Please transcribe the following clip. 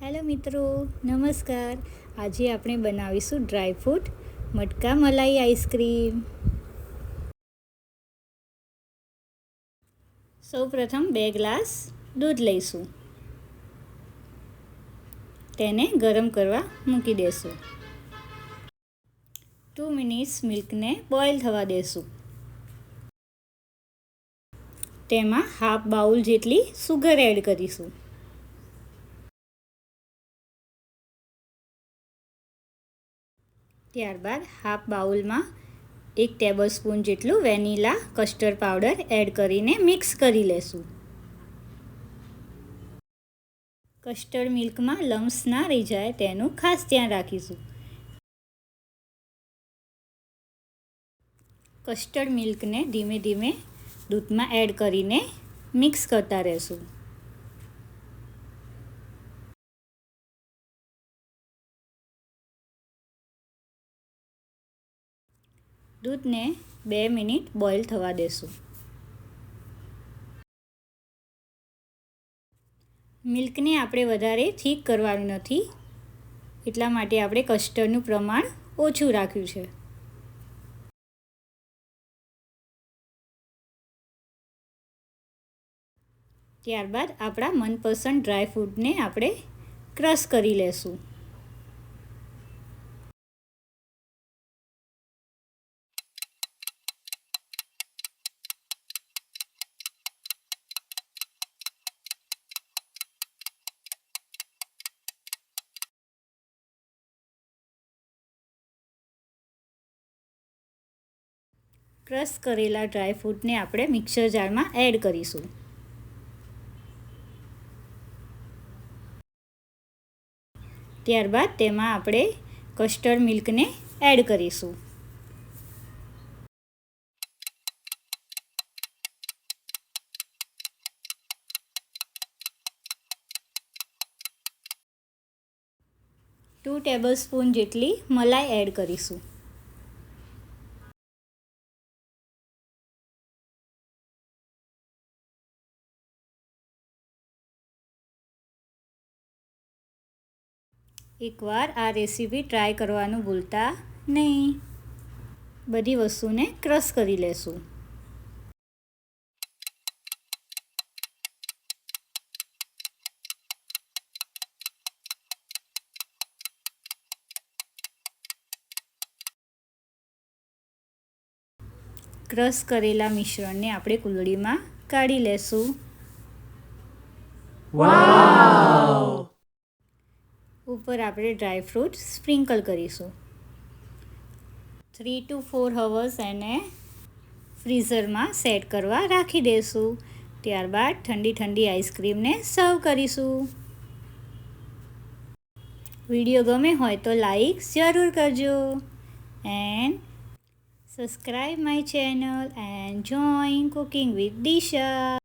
Hello મિત્રો, નમસ્કાર. આજે આપણે બનાવીશું ડ્રાયફ્રૂટ મટકા મલાઈ આઈસ્ક્રીમ. સૌપ્રથમ 2 ગ્લાસ દૂધ લઈશું. તેને ગરમ કરવા મૂકી દેશું. 2 મિનિટ્સ મિલ્કને બોઇલ થવા દેશું. તેમાં હાફ બાઉલ જેટલી સુગર એડ કરીશું. ત્યારબાદ હાફ બાઉલમાં 1 ટેબલસ્પૂન જેટલું વેનીલા કસ્ટર્ડ પાવડર એડ કરીને મિક્સ કરી લેશું. કસ્ટર્ડ મિલ્કમાં લમ્સ ના રહી જાય તેનું ખાસ ધ્યાન રાખીશું. કસ્ટર્ડ મિલ્કને ધીમે ધીમે દૂધમાં એડ કરીને મિક્સ કરતા રહેશું. દૂધને 2 મિનિટ બોઇલ થવા દેશું. મિલ્કને આપણે વધારે થીક કરવાનું નથી, એટલા માટે આપણે કસ્ટર્ડનું પ્રમાણ ઓછું રાખ્યું છે. ત્યારબાદ આપણા મનપસંદ ડ્રાયફ્રૂટને આપણે ક્રશ કરી લેશું. ક્રશ કરેલા ડ્રાયફ્રૂટને આપણે મિક્સર જારમાં એડ કરીશું. ત્યારબાદ તેમાં આપણે કસ્ટર્ડ મિલ્કને એડ કરીશું. ટુ ટેબલસ્પૂન જેટલી મલાઈ એડ કરીશું. એકવાર આ રેસીપી ટ્રાય કરવાનું ભૂલતા નહીં. બધી વસ્તુને ક્રશ કરી લેશું. ક્રશ કરેલા મિશ્રણને આપણે કુલડીમાં કાઢી લેશું. વાવ! ઉપર આપણે ડ્રાયફ્રૂટ સ્પ્રિંકલ કરીશું. 3 to 4 અવર્સ એને ફ્રીઝરમાં સેટ કરવા રાખી દઈશું. ત્યારબાદ ઠંડી ઠંડી આઈસ્ક્રીમને સર્વ કરીશું. વિડીયો ગમે હોય તો લાઈક જરૂર કરજો and subscribe my channel and join cooking with Disha.